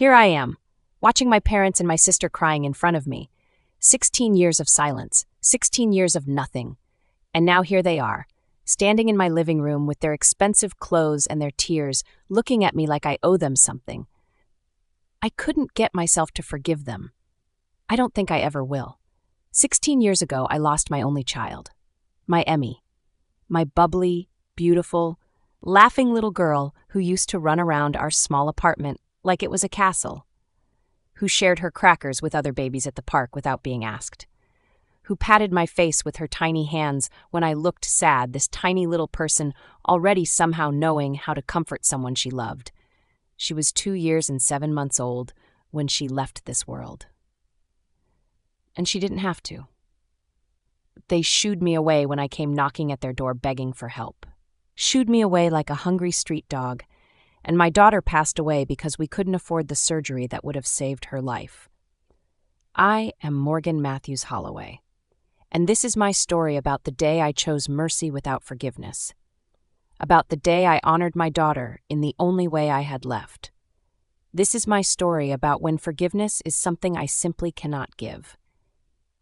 Here I am, watching my parents and my sister crying in front of me. 16 years of silence, 16 years of nothing. And now here they are, standing in my living room with their expensive clothes and their tears, looking at me like I owe them something. I couldn't get myself to forgive them. I don't think I ever will. 16 years ago, I lost my only child, my Emmy, my bubbly, beautiful, laughing little girl who used to run around our small apartment like it was a castle, who shared her crackers with other babies at the park without being asked, who patted my face with her tiny hands when I looked sad, this tiny little person already somehow knowing how to comfort someone she loved. She was 2 years and 7 months old when she left this world. And she didn't have to. They shooed me away when I came knocking at their door begging for help. Shooed me away like a hungry street dog, and my daughter passed away because we couldn't afford the surgery that would have saved her life. I am Morgan Matthews Holloway, and this is my story about the day I chose mercy without forgiveness, about the day I honored my daughter in the only way I had left. This is my story about when forgiveness is something I simply cannot give.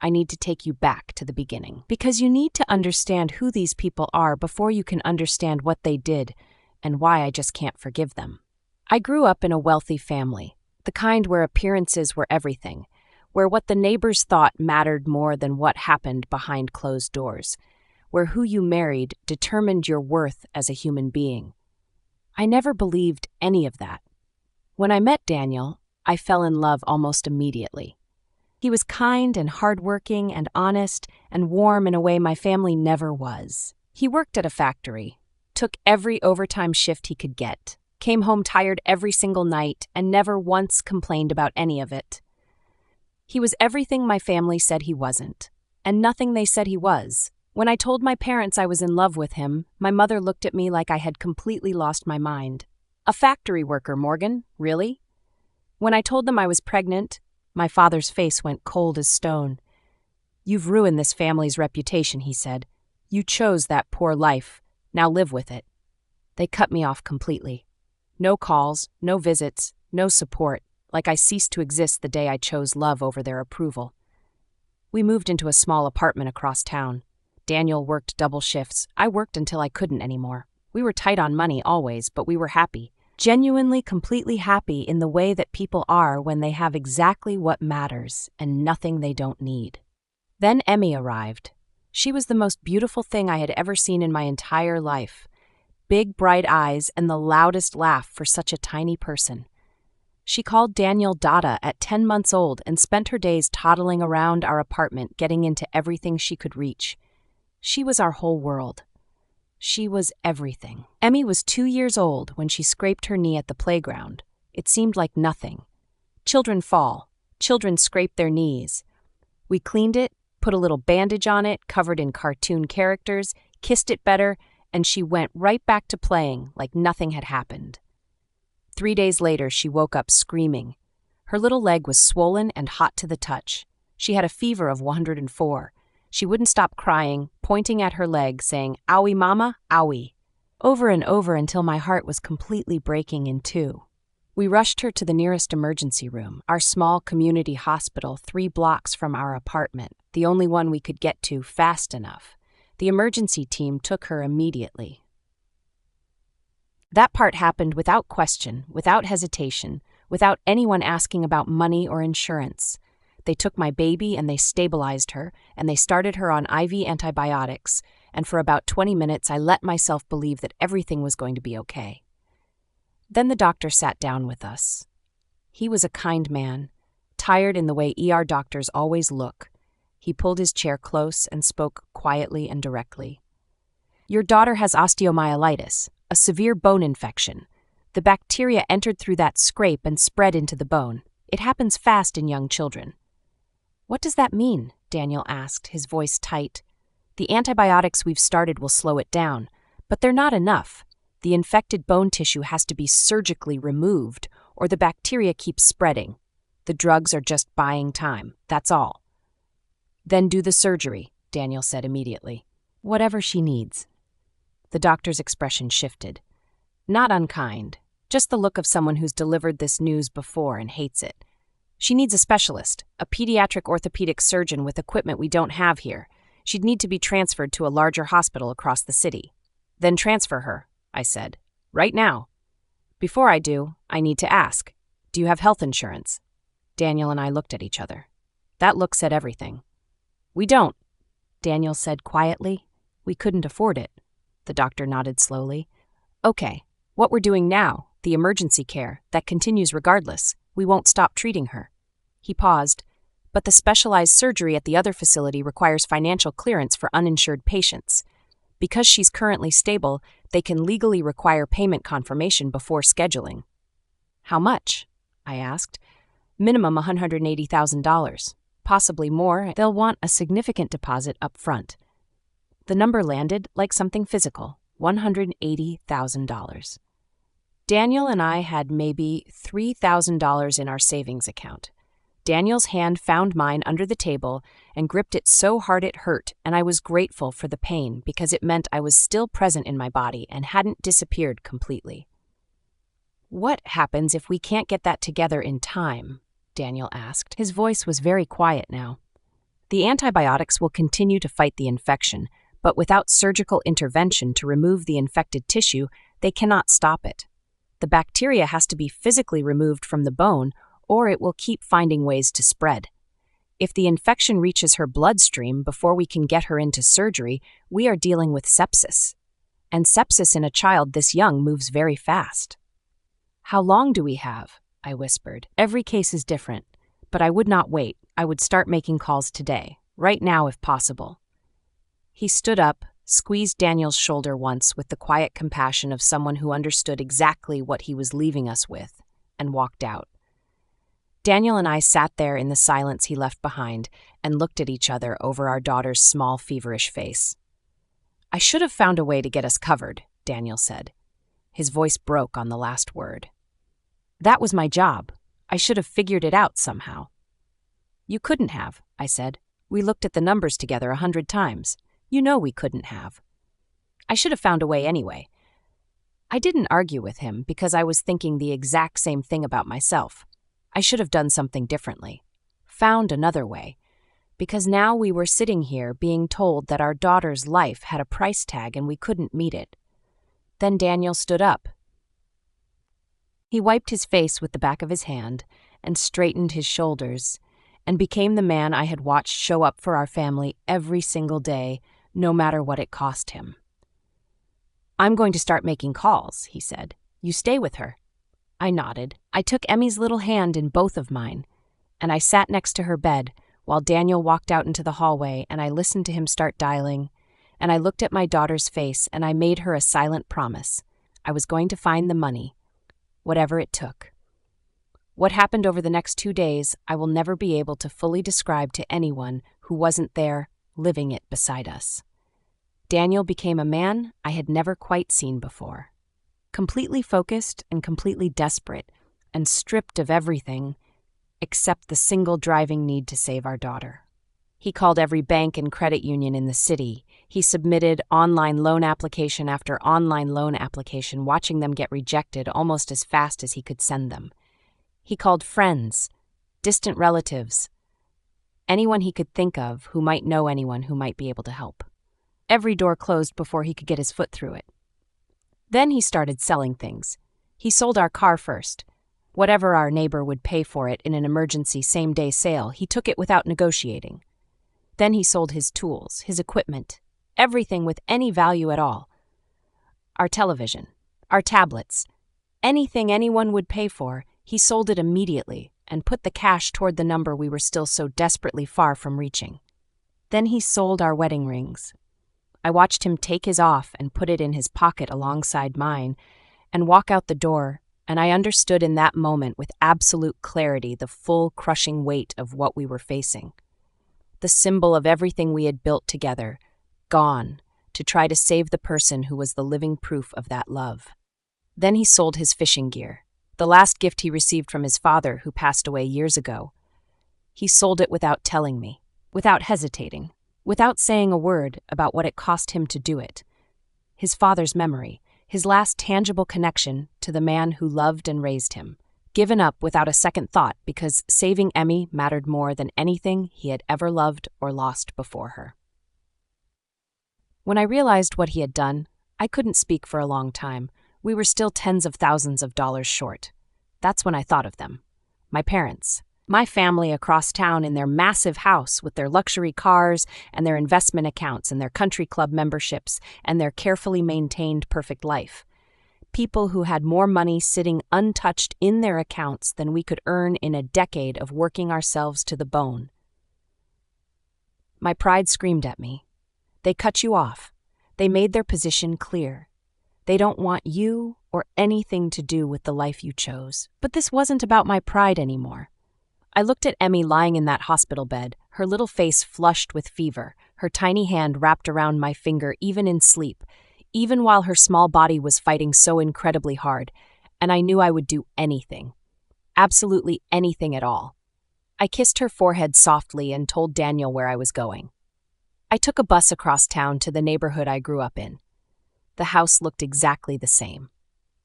I need to take you back to the beginning, because you need to understand who these people are before you can understand what they did and why I just can't forgive them. I grew up in a wealthy family, the kind where appearances were everything, where what the neighbors thought mattered more than what happened behind closed doors, where who you married determined your worth as a human being. I never believed any of that. When I met Daniel, I fell in love almost immediately. He was kind and hardworking and honest and warm in a way my family never was. He worked at a factory, took every overtime shift he could get, came home tired every single night, and never once complained about any of it. He was everything my family said he wasn't, and nothing they said he was. When I told my parents I was in love with him, my mother looked at me like I had completely lost my mind. A factory worker, Morgan? Really? When I told them I was pregnant, my father's face went cold as stone. You've ruined this family's reputation, he said. You chose that poor life. Now live with it. They cut me off completely. No calls, no visits, no support, like I ceased to exist the day I chose love over their approval. We moved into a small apartment across town. Daniel worked double shifts. I worked until I couldn't anymore. We were tight on money always, but we were happy. Genuinely, completely happy in the way that people are when they have exactly what matters and nothing they don't need. Then Emmy arrived. She was the most beautiful thing I had ever seen in my entire life. Big, bright eyes and the loudest laugh for such a tiny person. She called Daniel Dada at 10 months old and spent her days toddling around our apartment, getting into everything she could reach. She was our whole world. She was everything. Emmy was 2 years old when she scraped her knee at the playground. It seemed like nothing. Children fall. Children scrape their knees. We cleaned it, put a little bandage on it, covered in cartoon characters, kissed it better, and she went right back to playing like nothing had happened. 3 days later, she woke up screaming. Her little leg was swollen and hot to the touch. She had a fever of 104. She wouldn't stop crying, pointing at her leg, saying, "Owie, mama, owie," over and over until my heart was completely breaking in two. We rushed her to the nearest emergency room, our small community hospital 3 blocks from our apartment, the only one we could get to fast enough. The emergency team took her immediately. That part happened without question, without hesitation, without anyone asking about money or insurance. They took my baby and they stabilized her, and they started her on IV antibiotics, and for about 20 minutes I let myself believe that everything was going to be okay. Then the doctor sat down with us. He was a kind man, tired in the way ER doctors always look. He pulled his chair close and spoke quietly and directly. "Your daughter has osteomyelitis, a severe bone infection. The bacteria entered through that scrape and spread into the bone. It happens fast in young children." "What does that mean?" Daniel asked, his voice tight. "The antibiotics we've started will slow it down, but they're not enough. The infected bone tissue has to be surgically removed, or the bacteria keeps spreading. The drugs are just buying time, that's all." "Then do the surgery," Daniel said immediately. "Whatever she needs." The doctor's expression shifted. Not unkind, Just the look of someone who's delivered this news before and hates it. She needs a specialist, a pediatric orthopedic surgeon with equipment we don't have here. She'd need to be transferred to a larger hospital across the city. Then transfer her, I said. Right now. Before I do, I need to ask, do you have health insurance? Daniel and I looked at each other. That look said everything. We don't, Daniel said quietly. We couldn't afford it. The doctor nodded slowly. Okay, what we're doing now, the emergency care, that continues regardless. We won't stop treating her. He paused, but the specialized surgery at the other facility requires financial clearance for uninsured patients. Because she's currently stable, they can legally require payment confirmation before scheduling. How much? I asked. Minimum $180,000. Possibly more. They'll want a significant deposit up front. The number landed like something physical, $180,000. Daniel and I had maybe $3,000 in our savings account. Daniel's hand found mine under the table and gripped it so hard it hurt, and I was grateful for the pain because it meant I was still present in my body and hadn't disappeared completely. What happens if we can't get that together in time? Daniel asked. His voice was very quiet now. The antibiotics will continue to fight the infection, but without surgical intervention to remove the infected tissue, they cannot stop it. The bacteria has to be physically removed from the bone, or it will keep finding ways to spread. If the infection reaches her bloodstream before we can get her into surgery, we are dealing with sepsis. And sepsis in a child this young moves very fast. How long do we have? I whispered. Every case is different, but I would not wait. I would start making calls today, right now if possible. He stood up, squeezed Daniel's shoulder once with the quiet compassion of someone who understood exactly what he was leaving us with, and walked out. Daniel and I sat there in the silence he left behind and looked at each other over our daughter's small, feverish face. I should have found a way to get us covered, Daniel said. His voice broke on the last word. That was my job. I should have figured it out somehow. You couldn't have, I said. We looked at the numbers together 100 times. You know we couldn't have. I should have found a way anyway. I didn't argue with him because I was thinking the exact same thing about myself. I should have done something differently. Found another way. Because now we were sitting here being told that our daughter's life had a price tag and we couldn't meet it. Then Daniel stood up. He wiped his face with the back of his hand and straightened his shoulders and became the man I had watched show up for our family every single day, no matter what it cost him. I'm going to start making calls, he said. You stay with her. I nodded. I took Emmy's little hand in both of mine, and I sat next to her bed while Daniel walked out into the hallway, and I listened to him start dialing, and I looked at my daughter's face, and I made her a silent promise. I was going to find the money, whatever it took. What happened over the next 2 days, I will never be able to fully describe to anyone who wasn't there, living it beside us. Daniel became a man I had never quite seen before. Completely focused and completely desperate, and stripped of everything except the single driving need to save our daughter. He called every bank and credit union in the city. He submitted online loan application after online loan application, watching them get rejected almost as fast as he could send them. He called friends, distant relatives, anyone he could think of who might know anyone who might be able to help. Every door closed before he could get his foot through it. Then he started selling things. He sold our car first. Whatever our neighbor would pay for it in an emergency same-day sale, he took it without negotiating. Then he sold his tools, his equipment, everything with any value at all. Our television, our tablets, anything anyone would pay for, he sold it immediately and put the cash toward the number we were still so desperately far from reaching. Then he sold our wedding rings. I watched him take his off and put it in his pocket alongside mine and walk out the door, and I understood in that moment with absolute clarity the full crushing weight of what we were facing. The symbol of everything we had built together, gone, to try to save the person who was the living proof of that love. Then he sold his fishing gear, the last gift he received from his father who passed away years ago. He sold it without telling me, without hesitating, without saying a word about what it cost him to do it. His father's memory, his last tangible connection to the man who loved and raised him, given up without a second thought because saving Emmy mattered more than anything he had ever loved or lost before her. When I realized what he had done, I couldn't speak for a long time. We were still tens of thousands of dollars short. That's when I thought of them. My parents. My family across town in their massive house with their luxury cars and their investment accounts and their country club memberships and their carefully maintained perfect life. People who had more money sitting untouched in their accounts than we could earn in a decade of working ourselves to the bone. My pride screamed at me. They cut you off. They made their position clear. They don't want you or anything to do with the life you chose. But this wasn't about my pride anymore. I looked at Emmy lying in that hospital bed, her little face flushed with fever, her tiny hand wrapped around my finger even in sleep, even while her small body was fighting so incredibly hard, and I knew I would do anything. Absolutely anything at all. I kissed her forehead softly and told Daniel where I was going. I took a bus across town to the neighborhood I grew up in. The house looked exactly the same.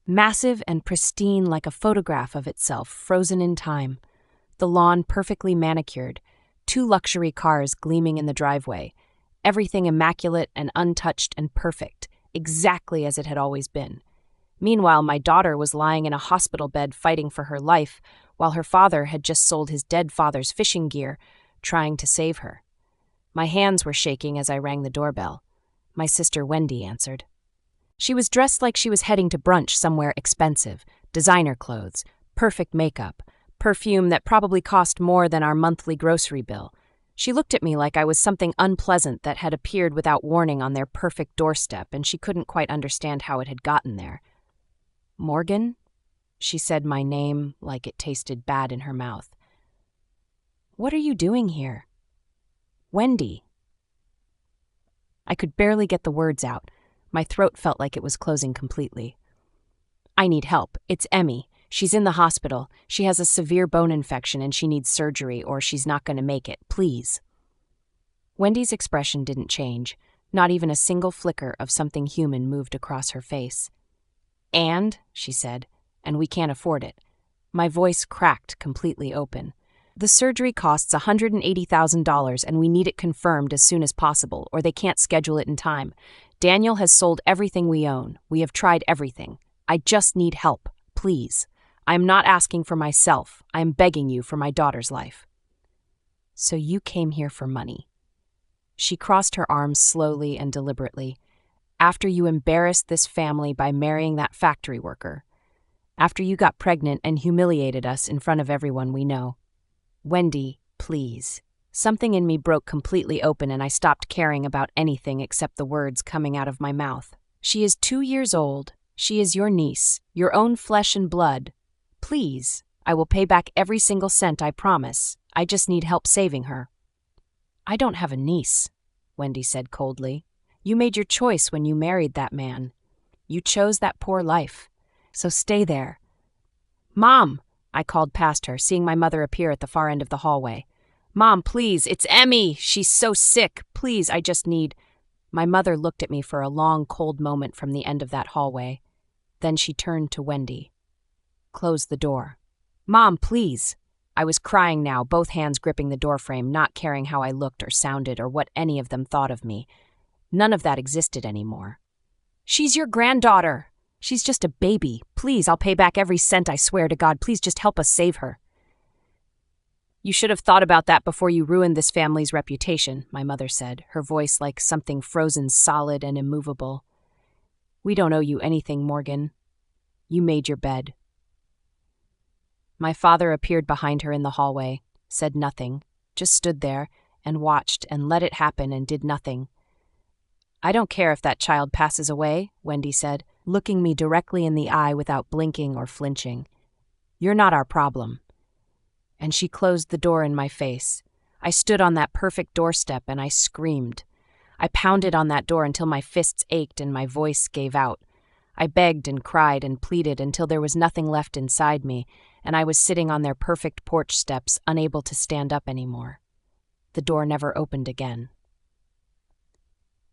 Massive and pristine like a photograph of itself, frozen in time. The lawn perfectly manicured, 2 luxury cars gleaming in the driveway, everything immaculate and untouched and perfect, exactly as it had always been. Meanwhile, my daughter was lying in a hospital bed fighting for her life, while her father had just sold his dead father's fishing gear, trying to save her. My hands were shaking as I rang the doorbell. My sister Wendy answered. She was dressed like she was heading to brunch somewhere expensive, designer clothes, perfect makeup, perfume that probably cost more than our monthly grocery bill. She looked at me like I was something unpleasant that had appeared without warning on their perfect doorstep, and she couldn't quite understand how it had gotten there. Morgan? She said my name like it tasted bad in her mouth. What are you doing here? Wendy. I could barely get the words out. My throat felt like it was closing completely. I need help. It's Emmy. She's in the hospital. She has a severe bone infection and she needs surgery or she's not going to make it. Please. Wendy's expression didn't change. Not even a single flicker of something human moved across her face. And, she said, and we can't afford it. My voice cracked completely open. The surgery costs $180,000 and we need it confirmed as soon as possible or they can't schedule it in time. Daniel has sold everything we own. We have tried everything. I just need help. Please. I am not asking for myself. I am begging you for my daughter's life. So you came here for money. She crossed her arms slowly and deliberately. After you embarrassed this family by marrying that factory worker. After you got pregnant and humiliated us in front of everyone we know. Wendy, please. Something in me broke completely open and I stopped caring about anything except the words coming out of my mouth. She is 2 years old. She is your niece, your own flesh and blood. Please, I will pay back every single cent, I promise. I just need help saving her. I don't have a niece, Wendy said coldly. You made your choice when you married that man. You chose that poor life. So stay there. Mom, I called past her, seeing my mother appear at the far end of the hallway. Mom, please, it's Emmy. She's so sick. Please, I just need... My mother looked at me for a long, cold moment from the end of that hallway. Then she turned to Wendy. Close the door. Mom, please. I was crying now, both hands gripping the doorframe, not caring how I looked or sounded or what any of them thought of me. None of that existed anymore. She's your granddaughter. She's just a baby. Please, I'll pay back every cent, I swear to God. Please just help us save her. You should have thought about that before you ruined this family's reputation, my mother said, her voice like something frozen solid and immovable. We don't owe you anything, Morgan. You made your bed. My father appeared behind her in the hallway, said nothing, just stood there and watched and let it happen and did nothing. I don't care if that child passes away, Wendy said, looking me directly in the eye without blinking or flinching. You're not our problem. And she closed the door in my face. I stood on that perfect doorstep and I screamed. I pounded on that door until my fists ached and my voice gave out. I begged and cried and pleaded until there was nothing left inside me, and I was sitting on their perfect porch steps, unable to stand up anymore. The door never opened again.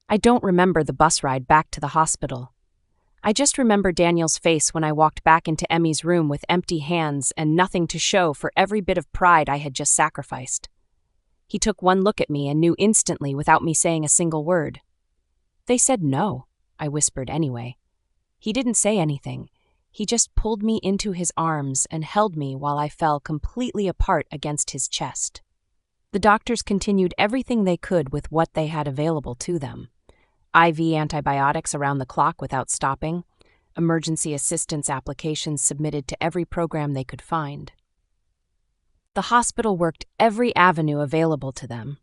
I don't remember the bus ride back to the hospital. I just remember Daniel's face when I walked back into Emmy's room with empty hands and nothing to show for every bit of pride I had just sacrificed. He took one look at me and knew instantly without me saying a single word. "They said no," I whispered anyway. He didn't say anything. He just pulled me into his arms and held me while I fell completely apart against his chest. The doctors continued everything they could with what they had available to them. IV antibiotics around the clock without stopping, emergency assistance applications submitted to every program they could find. The hospital worked every avenue available to them.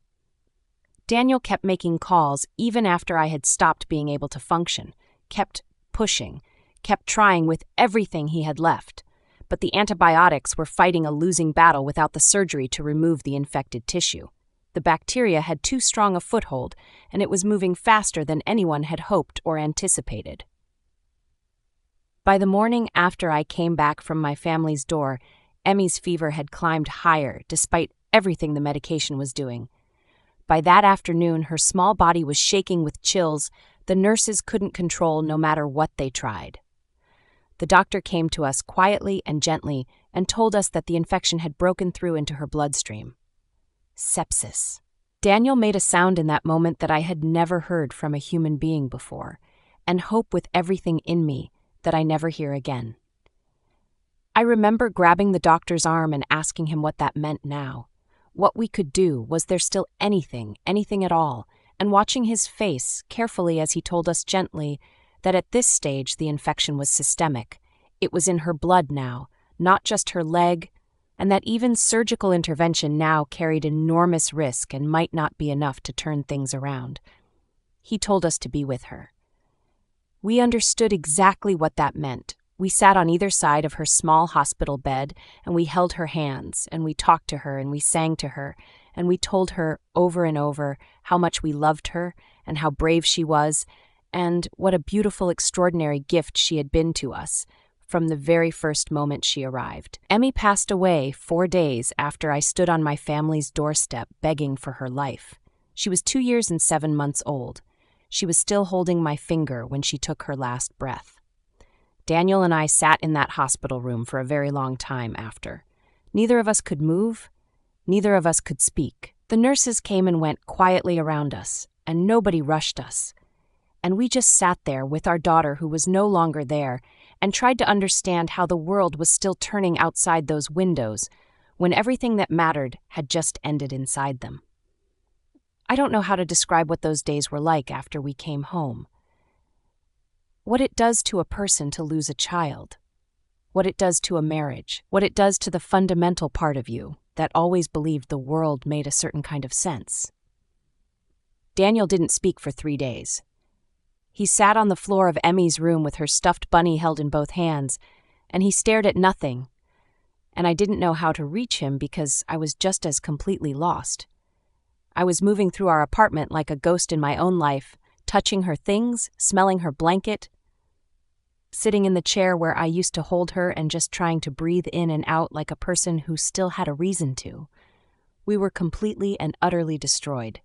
Daniel kept making calls even after I had stopped being able to function, kept pushing, kept trying with everything he had left. But the antibiotics were fighting a losing battle without the surgery to remove the infected tissue. The bacteria had too strong a foothold, and it was moving faster than anyone had hoped or anticipated. By the morning after I came back from my family's door, Emmy's fever had climbed higher despite everything the medication was doing. By that afternoon, her small body was shaking with chills the nurses couldn't control no matter what they tried. The doctor came to us quietly and gently and told us that the infection had broken through into her bloodstream. Sepsis. Daniel made a sound in that moment that I had never heard from a human being before, and hope with everything in me that I never hear again. I remember grabbing the doctor's arm and asking him what that meant now. What we could do, was there still anything at all, and watching his face carefully as he told us gently that at this stage the infection was systemic. It was in her blood now, not just her leg, and that even surgical intervention now carried enormous risk and might not be enough to turn things around. He told us to be with her. We understood exactly what that meant. We sat on either side of her small hospital bed, and we held her hands, and we talked to her, and we sang to her, and we told her over and over how much we loved her and how brave she was, and what a beautiful, extraordinary gift she had been to us from the very first moment she arrived. Emmy passed away 4 days after I stood on my family's doorstep begging for her life. She was 2 years and 7 months old. She was still holding my finger when she took her last breath. Daniel and I sat in that hospital room for a very long time after. Neither of us could move. Neither of us could speak. The nurses came and went quietly around us, and nobody rushed us. And we just sat there with our daughter who was no longer there and tried to understand how the world was still turning outside those windows when everything that mattered had just ended inside them. I don't know how to describe what those days were like after we came home. What it does to a person to lose a child. What it does to a marriage. What it does to the fundamental part of you that always believed the world made a certain kind of sense. Daniel didn't speak for 3 days. He sat on the floor of Emmy's room with her stuffed bunny held in both hands, and he stared at nothing. And I didn't know how to reach him because I was just as completely lost. I was moving through our apartment like a ghost in my own life, touching her things, smelling her blanket, sitting in the chair where I used to hold her and just trying to breathe in and out like a person who still had a reason to. We were completely and utterly destroyed.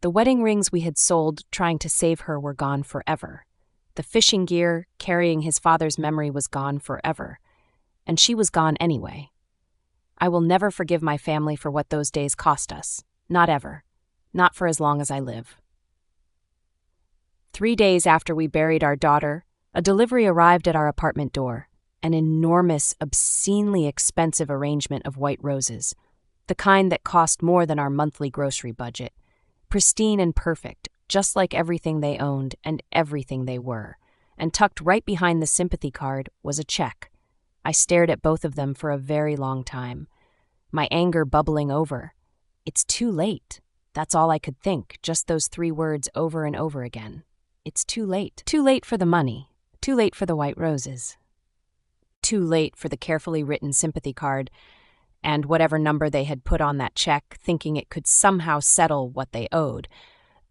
The wedding rings we had sold trying to save her were gone forever. The fishing gear carrying his father's memory was gone forever. And she was gone anyway. I will never forgive my family for what those days cost us. Not ever. Not for as long as I live. 3 days after we buried our daughter, a delivery arrived at our apartment door. An enormous, obscenely expensive arrangement of white roses. The kind that cost more than our monthly grocery budget. Pristine and perfect, just like everything they owned and everything they were. And tucked right behind the sympathy card was a check. I stared at both of them for a very long time. My anger bubbling over. It's too late. That's all I could think, just those 3 words over and over again. It's too late. Too late for the money. Too late for the white roses. Too late for the carefully written sympathy card and whatever number they had put on that check, thinking it could somehow settle what they owed.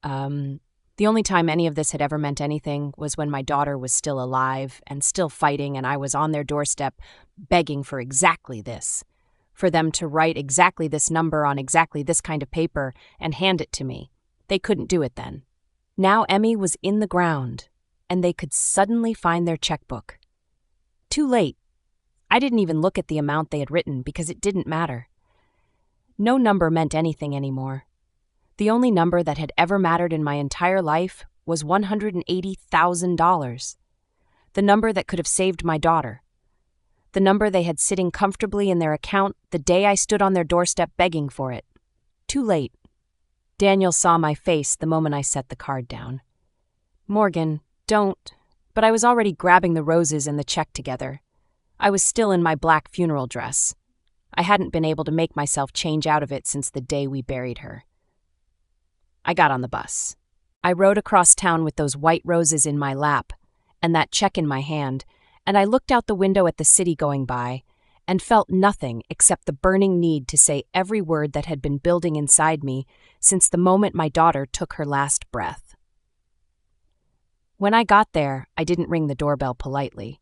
The only time any of this had ever meant anything was when my daughter was still alive and still fighting, and I was on their doorstep begging for exactly this, for them to write exactly this number on exactly this kind of paper and hand it to me. They couldn't do it then. Now Emmy was in the ground, and they could suddenly find their checkbook. Too late. I didn't even look at the amount they had written because it didn't matter. No number meant anything anymore. The only number that had ever mattered in my entire life was $180,000. The number that could have saved my daughter. The number they had sitting comfortably in their account the day I stood on their doorstep begging for it. Too late. Daniel saw my face the moment I set the card down. Morgan, don't. But I was already grabbing the roses and the check together. I was still in my black funeral dress. I hadn't been able to make myself change out of it since the day we buried her. I got on the bus. I rode across town with those white roses in my lap and that check in my hand, and I looked out the window at the city going by and felt nothing except the burning need to say every word that had been building inside me since the moment my daughter took her last breath. When I got there, I didn't ring the doorbell politely.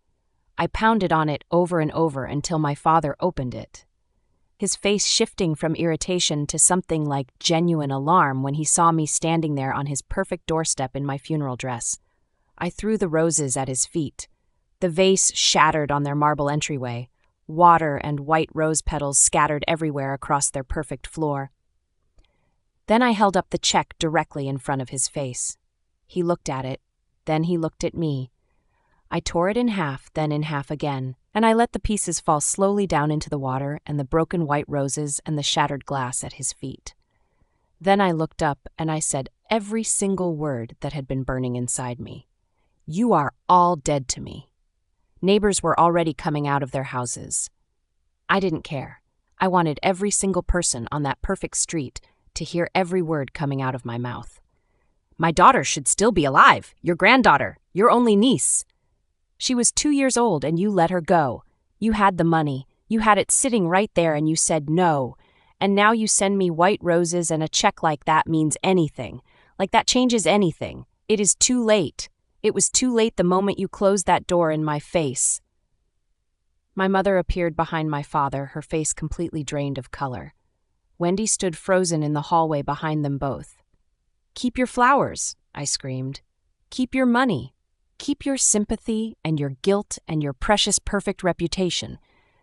I pounded on it over and over until my father opened it, his face shifting from irritation to something like genuine alarm when he saw me standing there on his perfect doorstep in my funeral dress. I threw the roses at his feet. The vase shattered on their marble entryway, water and white rose petals scattered everywhere across their perfect floor. Then I held up the check directly in front of his face. He looked at it, then he looked at me. I tore it in half, then in half again, and I let the pieces fall slowly down into the water and the broken white roses and the shattered glass at his feet. Then I looked up and I said every single word that had been burning inside me. You are all dead to me. Neighbors were already coming out of their houses. I didn't care. I wanted every single person on that perfect street to hear every word coming out of my mouth. My daughter should still be alive. Your granddaughter. Your only niece. She was 2 years old and you let her go. You had the money. You had it sitting right there and you said no. And now you send me white roses and a check like that means anything. Like that changes anything. It is too late. It was too late the moment you closed that door in my face. My mother appeared behind my father, her face completely drained of color. Wendy stood frozen in the hallway behind them both. Keep your flowers, I screamed. Keep your money. Keep your sympathy and your guilt and your precious perfect reputation.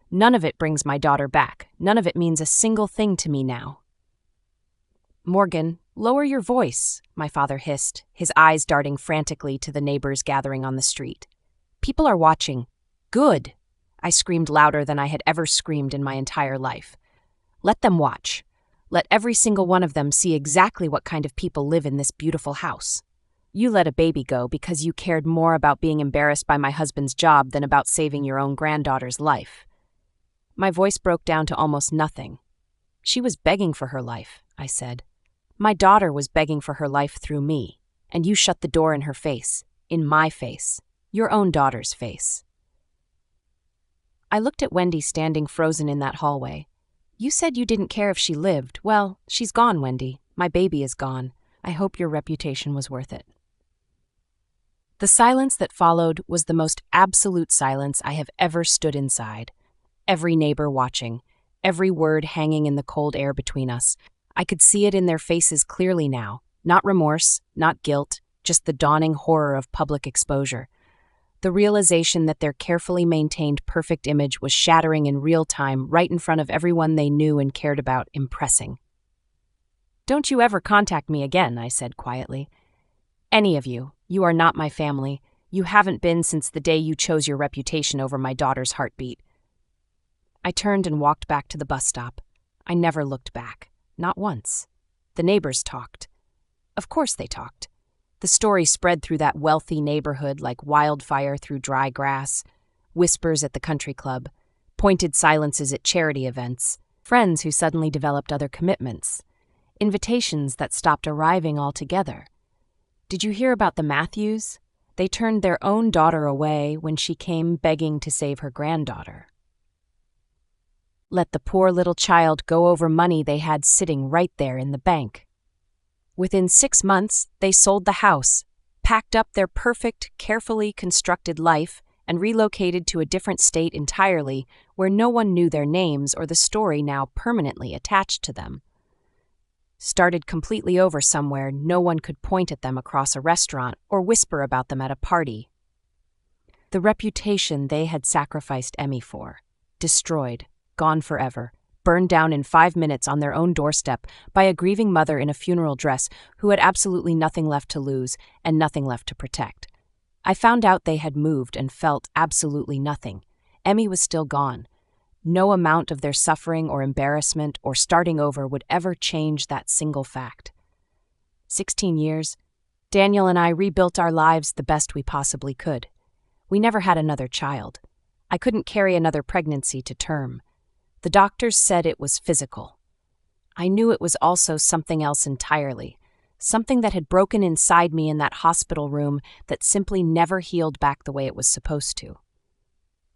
None of it brings my daughter back. None of it means a single thing to me now. Morgan, lower your voice, my father hissed, his eyes darting frantically to the neighbors gathering on the street. People are watching. Good, I screamed louder than I had ever screamed in my entire life. Let them watch. Let every single one of them see exactly what kind of people live in this beautiful house. You let a baby go because you cared more about being embarrassed by my husband's job than about saving your own granddaughter's life. My voice broke down to almost nothing. She was begging for her life, I said. My daughter was begging for her life through me, and you shut the door in her face, in my face, your own daughter's face. I looked at Wendy standing frozen in that hallway. You said you didn't care if she lived. Well, she's gone, Wendy. My baby is gone. I hope your reputation was worth it. The silence that followed was the most absolute silence I have ever stood inside. Every neighbor watching, every word hanging in the cold air between us. I could see it in their faces clearly now. Not remorse, not guilt, just the dawning horror of public exposure. The realization that their carefully maintained perfect image was shattering in real time right in front of everyone they knew and cared about, impressing. Don't you ever contact me again, I said quietly. Any of you. You are not my family. You haven't been since the day you chose your reputation over my daughter's heartbeat. I turned and walked back to the bus stop. I never looked back. Not once. The neighbors talked. Of course they talked. The story spread through that wealthy neighborhood like wildfire through dry grass, whispers at the country club, pointed silences at charity events, friends who suddenly developed other commitments, invitations that stopped arriving altogether. Did you hear about the Matthews? They turned their own daughter away when she came begging to save her granddaughter. Let the poor little child go over money they had sitting right there in the bank. Within 6 months, they sold the house, packed up their perfect, carefully constructed life, and relocated to a different state entirely where no one knew their names or the story now permanently attached to them. started completely over somewhere no one could point at them across a restaurant or whisper about them at a party. The reputation they had sacrificed Emmy for, destroyed, gone forever, burned down in 5 minutes on their own doorstep by a grieving mother in a funeral dress who had absolutely nothing left to lose and nothing left to protect. I found out they had moved and felt absolutely nothing. Emmy was still gone. No amount of their suffering or embarrassment or starting over would ever change that single fact. 16 years, Daniel and I rebuilt our lives the best we possibly could. We never had another child. I couldn't carry another pregnancy to term. The doctors said it was physical. I knew it was also something else entirely, something that had broken inside me in that hospital room that simply never healed back the way it was supposed to.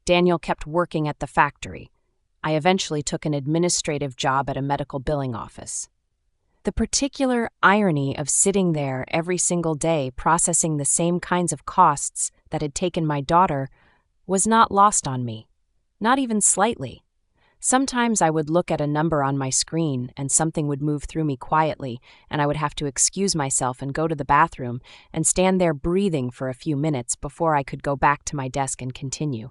Daniel kept working at the factory. I eventually took an administrative job at a medical billing office. The particular irony of sitting there every single day processing the same kinds of costs that had taken my daughter was not lost on me, not even slightly. Sometimes I would look at a number on my screen and something would move through me quietly, and I would have to excuse myself and go to the bathroom and stand there breathing for a few minutes before I could go back to my desk and continue.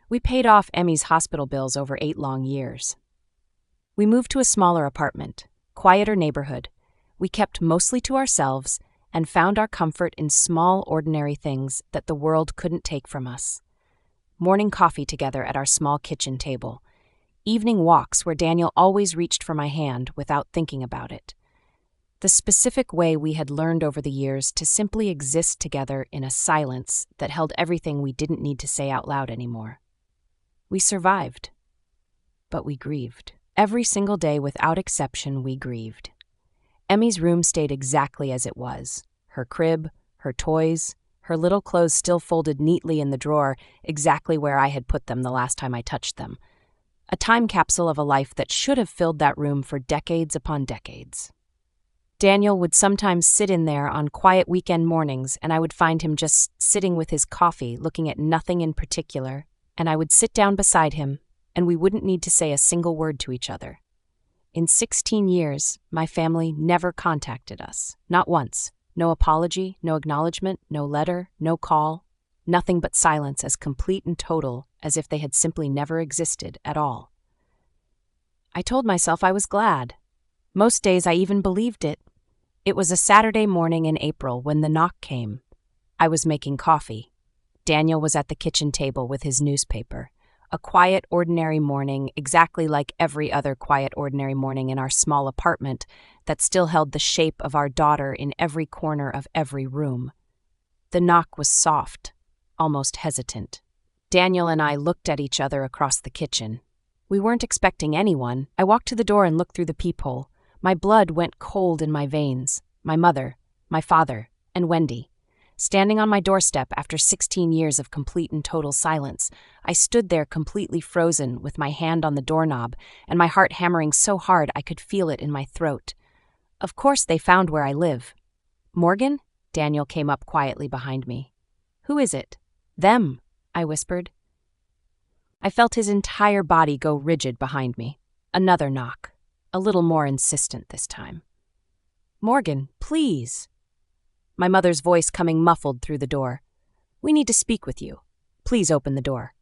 We paid off Emmy's hospital bills over 8 long years. We moved to a smaller apartment, quieter neighborhood. We kept mostly to ourselves and found our comfort in small, ordinary things that the world couldn't take from us. Morning coffee together at our small kitchen table. Evening walks where Daniel always reached for my hand without thinking about it. The specific way we had learned over the years to simply exist together in a silence that held everything we didn't need to say out loud anymore. We survived, but we grieved. Every single day without exception, we grieved. Emmy's room stayed exactly as it was. Her crib, her toys, her little clothes still folded neatly in the drawer, exactly where I had put them the last time I touched them. A time capsule of a life that should have filled that room for decades upon decades. Daniel would sometimes sit in there on quiet weekend mornings, and I would find him just sitting with his coffee, looking at nothing in particular, and I would sit down beside him, and we wouldn't need to say a single word to each other. In 16 years, my family never contacted us, not once. No apology, no acknowledgement, no letter, no call, nothing but silence as complete and total as if they had simply never existed at all. I told myself I was glad. Most days I even believed it. It was a Saturday morning in April when the knock came. I was making coffee. Daniel was at the kitchen table with his newspaper. A quiet, ordinary morning, exactly like every other quiet, ordinary morning in our small apartment that still held the shape of our daughter in every corner of every room. The knock was soft, almost hesitant. Daniel and I looked at each other across the kitchen. We weren't expecting anyone. I walked to the door and looked through the peephole. My blood went cold in my veins. My mother, my father, and Wendy. Standing on my doorstep after 16 years of complete and total silence, I stood there completely frozen with my hand on the doorknob and my heart hammering so hard I could feel it in my throat. Of course they found where I live. Morgan? Daniel came up quietly behind me. Who is it? Them, I whispered. I felt his entire body go rigid behind me. Another knock, a little more insistent this time. Morgan, please. My mother's voice coming muffled through the door. We need to speak with you. Please open the door.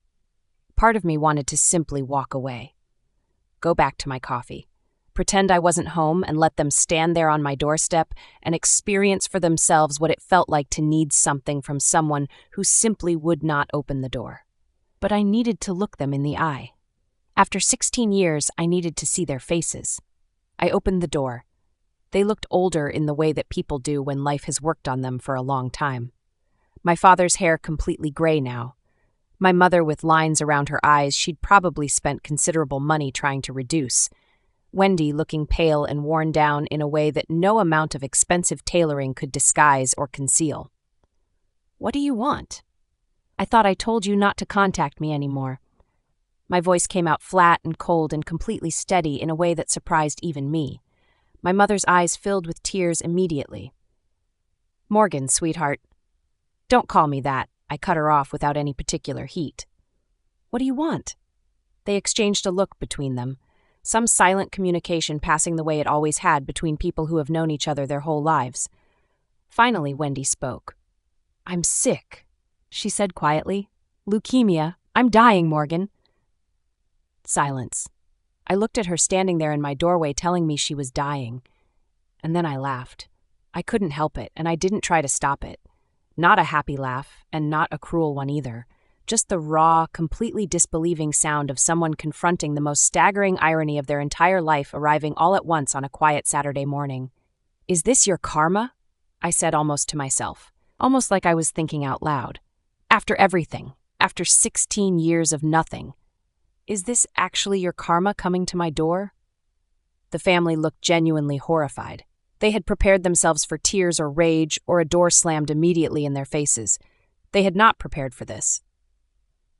Part of me wanted to simply walk away. Go back to my coffee. Pretend I wasn't home and let them stand there on my doorstep and experience for themselves what it felt like to need something from someone who simply would not open the door. But I needed to look them in the eye. After 16 years, I needed to see their faces. I opened the door. They looked older in the way that people do when life has worked on them for a long time. My father's hair completely gray now. My mother with lines around her eyes she'd probably spent considerable money trying to reduce. Wendy looking pale and worn down in a way that no amount of expensive tailoring could disguise or conceal. What do you want? I thought I told you not to contact me anymore. My voice came out flat and cold and completely steady in a way that surprised even me. My mother's eyes filled with tears immediately. Morgan, sweetheart. Don't call me that. I cut her off without any particular heat. What do you want? They exchanged a look between them. some silent communication passing the way it always had between people who have known each other their whole lives. Finally, Wendy spoke. "I'm sick," she said quietly. "Leukemia. I'm dying, Morgan." Silence. I looked at her standing there in my doorway telling me she was dying. And then I laughed. I couldn't help it, and I didn't try to stop it. Not a happy laugh, and not a cruel one either. Just the raw, completely disbelieving sound of someone confronting the most staggering irony of their entire life arriving all at once on a quiet Saturday morning. "Is this your karma?" I said almost to myself, almost like I was thinking out loud. "After everything, after 16 years of nothing, is this actually your karma coming to my door?" The family looked genuinely horrified. They had prepared themselves for tears or rage or a door slammed immediately in their faces. They had not prepared for this.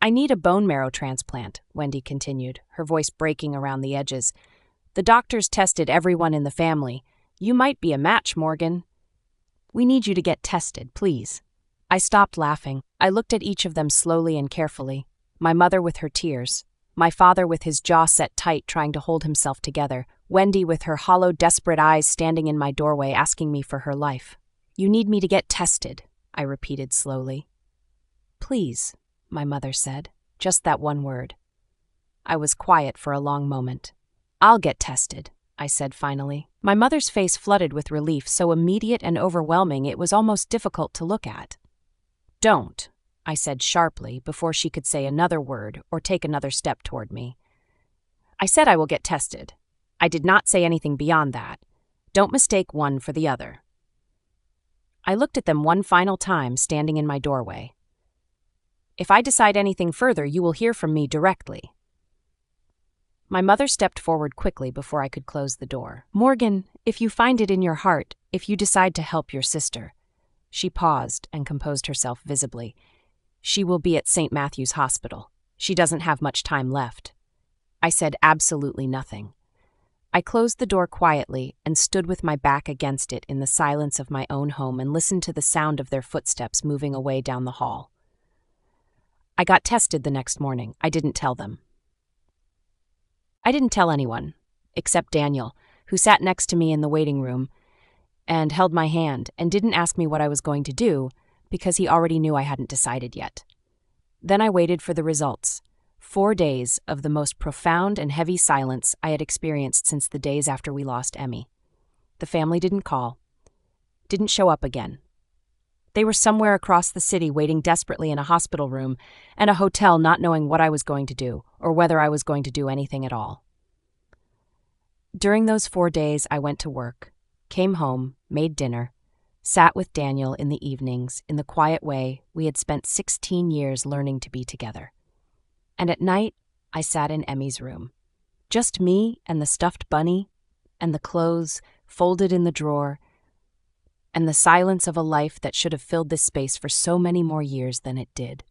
"I need a bone marrow transplant," Wendy continued, her voice breaking around the edges. "The doctors tested everyone in the family. You might be a match, Morgan. We need you to get tested, please." I stopped laughing. I looked at each of them slowly and carefully. My mother with her tears. My father with his jaw set tight trying to hold himself together. Wendy with her hollow, desperate eyes standing in my doorway asking me for her life. "You need me to get tested," I repeated slowly. "Please," my mother said, just that one word. I was quiet for a long moment. "I'll get tested," I said finally. My mother's face flooded with relief so immediate and overwhelming it was almost difficult to look at. "Don't," I said sharply before she could say another word or take another step toward me. "I said I will get tested. I did not say anything beyond that. Don't mistake one for the other." I looked at them one final time standing in my doorway. "If I decide anything further, you will hear from me directly." My mother stepped forward quickly before I could close the door. "Morgan, if you find it in your heart, if you decide to help your sister." She paused and composed herself visibly. "She will be at St. Matthew's Hospital. She doesn't have much time left." I said absolutely nothing. I closed the door quietly and stood with my back against it in the silence of my own home and listened to the sound of their footsteps moving away down the hall. I got tested the next morning. I didn't tell them. I didn't tell anyone, except Daniel, who sat next to me in the waiting room and held my hand and didn't ask me what I was going to do because he already knew I hadn't decided yet. Then I waited for the results. 4 days of the most profound and heavy silence I had experienced since the days after we lost Emmy. The family didn't call, didn't show up again. They were somewhere across the city waiting desperately in a hospital room and a hotel not knowing what I was going to do or whether I was going to do anything at all. During those 4 days, I went to work, came home, made dinner, sat with Daniel in the evenings in the quiet way we had spent 16 years learning to be together. And at night, I sat in Emmy's room. Just me and the stuffed bunny and the clothes folded in the drawer and the silence of a life that should have filled this space for so many more years than it did.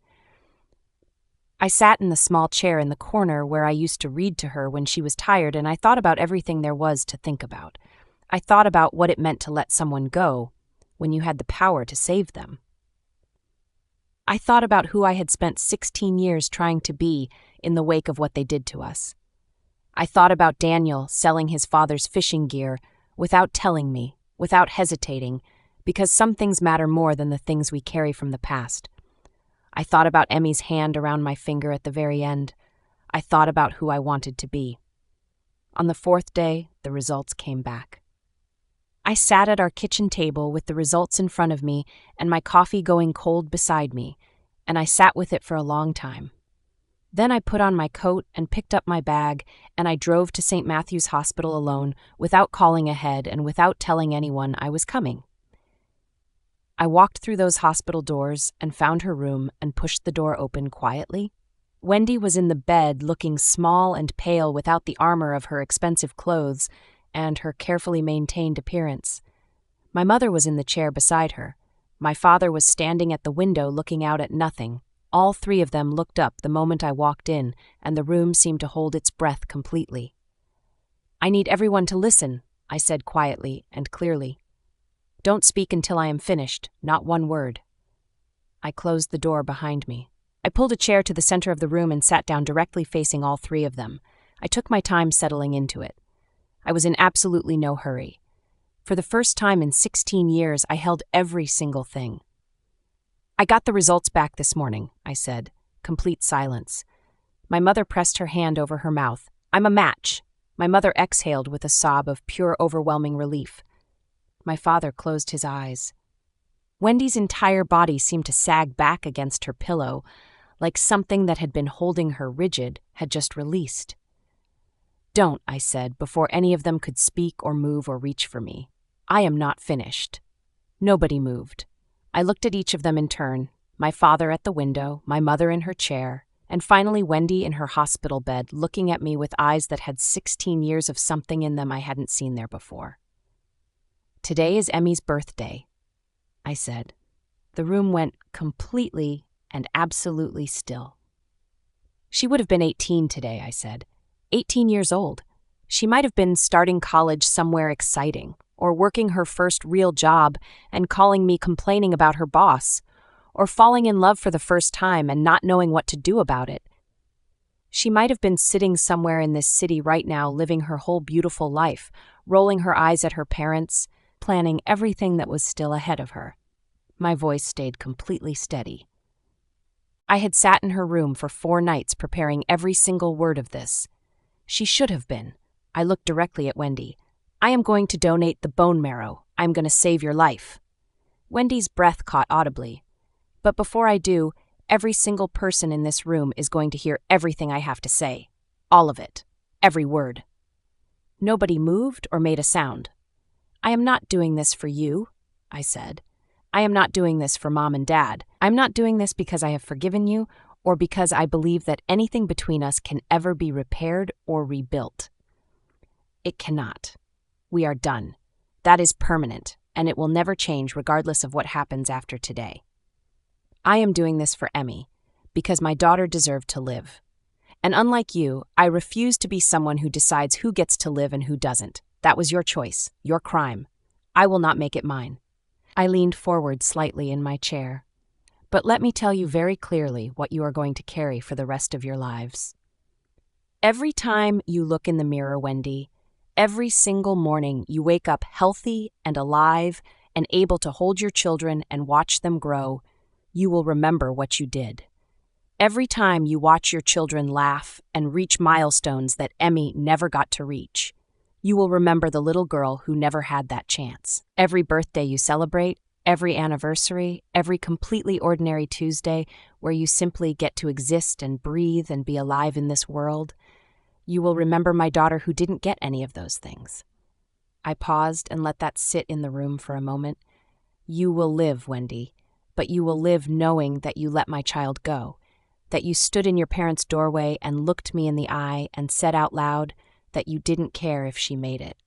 I sat in the small chair in the corner where I used to read to her when she was tired, and I thought about everything there was to think about. I thought about what it meant to let someone go when you had the power to save them. I thought about who I had spent 16 years trying to be in the wake of what they did to us. I thought about Daniel selling his father's fishing gear without telling me, without hesitating, because some things matter more than the things we carry from the past. I thought about Emmy's hand around my finger at the very end. I thought about who I wanted to be. On the 4th day, the results came back. I sat at our kitchen table with the results in front of me and my coffee going cold beside me, and I sat with it for a long time. Then I put on my coat and picked up my bag, and I drove to St. Matthew's Hospital alone, without calling ahead and without telling anyone I was coming. I walked through those hospital doors and found her room and pushed the door open quietly. Wendy was in the bed, looking small and pale without the armor of her expensive clothes and her carefully maintained appearance. My mother was in the chair beside her. My father was standing at the window looking out at nothing. All 3 of them looked up the moment I walked in, and the room seemed to hold its breath completely. "I need everyone to listen," I said quietly and clearly. "Don't speak until I am finished, not one word." I closed the door behind me. I pulled a chair to the center of the room and sat down directly facing all 3 of them. I took my time settling into it. I was in absolutely no hurry. For the first time in 16 years, I held every single thing. I got the results back this morning, I said. Complete silence. My mother pressed her hand over her mouth. I'm a match. My mother exhaled with a sob of pure, overwhelming relief. My father closed his eyes. Wendy's entire body seemed to sag back against her pillow, like something that had been holding her rigid had just released. Don't, I said, before any of them could speak or move or reach for me. I am not finished. Nobody moved. I looked at each of them in turn, my father at the window, my mother in her chair, and finally Wendy in her hospital bed, looking at me with eyes that had 16 years of something in them I hadn't seen there before. Today is Emmy's birthday, I said. The room went completely and absolutely still. She would have been 18 today, I said. 18 years old. She might have been starting college somewhere exciting, or working her first real job and calling me complaining about her boss, or falling in love for the first time and not knowing what to do about it. She might have been sitting somewhere in this city right now, living her whole beautiful life, rolling her eyes at her parents, planning everything that was still ahead of her. My voice stayed completely steady. I had sat in her room for 4 nights preparing every single word of this. She should have been. I looked directly at Wendy. I am going to donate the bone marrow. I am going to save your life. Wendy's breath caught audibly. But before I do, every single person in this room is going to hear everything I have to say. All of it. Every word. Nobody moved or made a sound. I am not doing this for you, I said. I am not doing this for Mom and Dad. I'm not doing this because I have forgiven you or because I believe that anything between us can ever be repaired or rebuilt. It cannot. We are done. That is permanent, and it will never change regardless of what happens after today. I am doing this for Emmy, because my daughter deserved to live. And unlike you, I refuse to be someone who decides who gets to live and who doesn't. That was your choice, your crime. I will not make it mine. I leaned forward slightly in my chair. But let me tell you very clearly what you are going to carry for the rest of your lives. Every time you look in the mirror, Wendy, every single morning you wake up healthy and alive and able to hold your children and watch them grow, you will remember what you did. Every time you watch your children laugh and reach milestones that Emmy never got to reach, you will remember the little girl who never had that chance. Every birthday you celebrate, every anniversary, every completely ordinary Tuesday where you simply get to exist and breathe and be alive in this world, you will remember my daughter who didn't get any of those things. I paused and let that sit in the room for a moment. You will live, Wendy, but you will live knowing that you let my child go, that you stood in your parents' doorway and looked me in the eye and said out loud that you didn't care if she made it.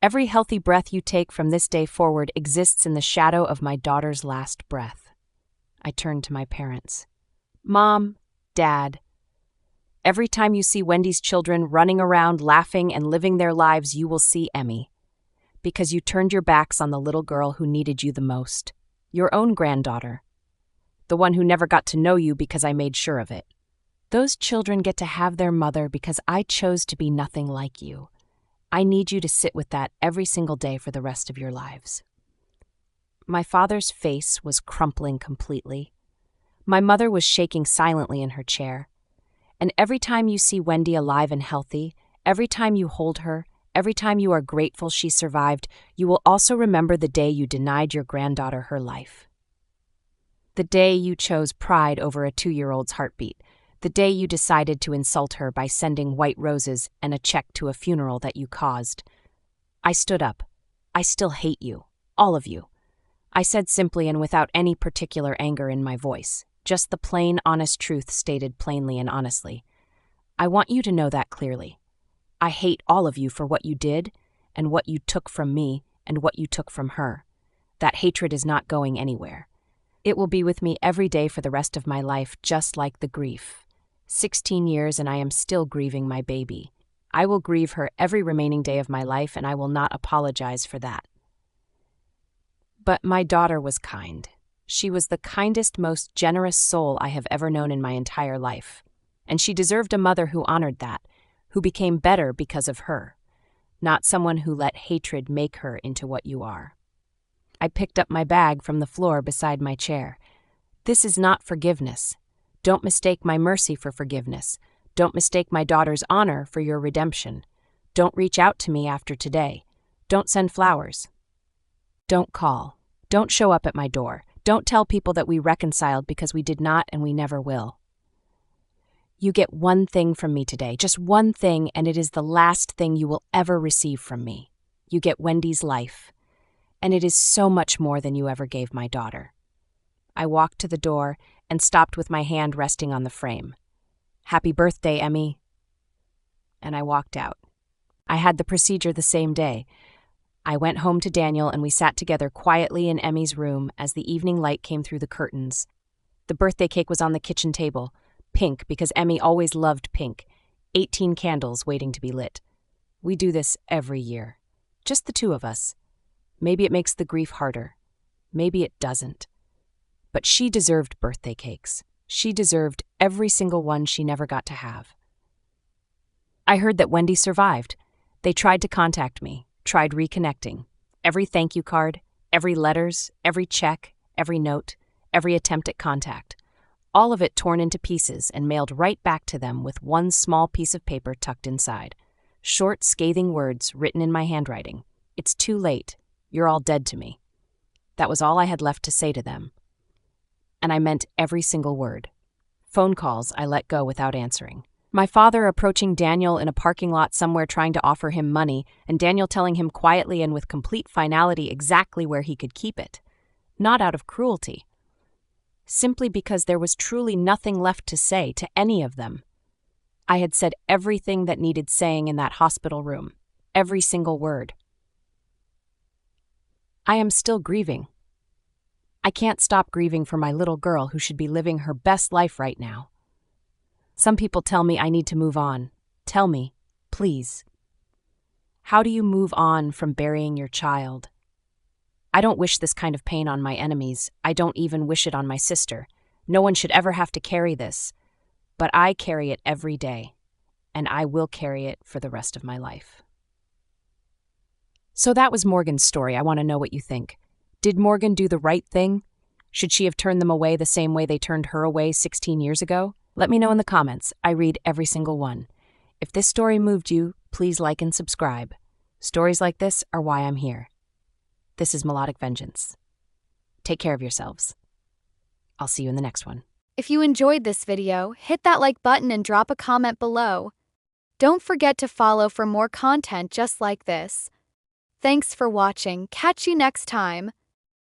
Every healthy breath you take from this day forward exists in the shadow of my daughter's last breath. I turned to my parents. Mom, Dad, every time you see Wendy's children running around, laughing and living their lives, you will see Emmy. Because you turned your backs on the little girl who needed you the most. Your own granddaughter. The one who never got to know you because I made sure of it. Those children get to have their mother because I chose to be nothing like you. I need you to sit with that every single day for the rest of your lives. My father's face was crumpling completely. My mother was shaking silently in her chair. And every time you see Wendy alive and healthy, every time you hold her, every time you are grateful she survived, you will also remember the day you denied your granddaughter her life. The day you chose pride over a 2-year-old's heartbeat. The day you decided to insult her by sending white roses and a check to a funeral that you caused. I stood up. I still hate you. All of you. I said simply and without any particular anger in my voice. Just the plain, honest truth stated plainly and honestly. I want you to know that clearly. I hate all of you for what you did, and what you took from me, and what you took from her. That hatred is not going anywhere. It will be with me every day for the rest of my life, just like the grief. 16 years and I am still grieving my baby. I will grieve her every remaining day of my life, and I will not apologize for that. But my daughter was kind. She was the kindest, most generous soul I have ever known in my entire life. And she deserved a mother who honored that, who became better because of her, not someone who let hatred make her into what you are. I picked up my bag from the floor beside my chair. This is not forgiveness. Don't mistake my mercy for forgiveness. Don't mistake my daughter's honor for your redemption. Don't reach out to me after today. Don't send flowers. Don't call. Don't show up at my door. Don't tell people that we reconciled because we did not and we never will. You get one thing from me today, just one thing, and it is the last thing you will ever receive from me. You get Wendy's life, and it is so much more than you ever gave my daughter. I walked to the door and stopped with my hand resting on the frame. Happy birthday, Emmy. And I walked out. I had the procedure the same day. I went home to Daniel and we sat together quietly in Emmy's room as the evening light came through the curtains. The birthday cake was on the kitchen table, pink because Emmy always loved pink, 18 candles waiting to be lit. We do this every year, just the two of us. Maybe it makes the grief harder. Maybe it doesn't. But she deserved birthday cakes. She deserved every single one she never got to have. I heard that Wendy survived. They tried to contact me, tried reconnecting. Every thank you card, every letters, every check, every note, every attempt at contact. All of it torn into pieces and mailed right back to them with one small piece of paper tucked inside. Short, scathing words written in my handwriting. It's too late. You're all dead to me. That was all I had left to say to them. And I meant every single word. Phone calls I let go without answering. My father approaching Daniel in a parking lot somewhere trying to offer him money, and Daniel telling him quietly and with complete finality exactly where he could keep it. Not out of cruelty. Simply because there was truly nothing left to say to any of them. I had said everything that needed saying in that hospital room. Every single word. I am still grieving. I can't stop grieving for my little girl who should be living her best life right now. Some people tell me I need to move on. Tell me, please. How do you move on from burying your child? I don't wish this kind of pain on my enemies. I don't even wish it on my sister. No one should ever have to carry this. But I carry it every day, and I will carry it for the rest of my life. So that was Morgan's story. I want to know what you think. Did Morgan do the right thing? Should she have turned them away the same way they turned her away 16 years ago? Let me know in the comments. I read every single one. If this story moved you, please like and subscribe. Stories like this are why I'm here. This is Melodic Vengeance. Take care of yourselves. I'll see you in the next one. If you enjoyed this video, hit that like button and drop a comment below. Don't forget to follow for more content just like this. Thanks for watching. Catch you next time.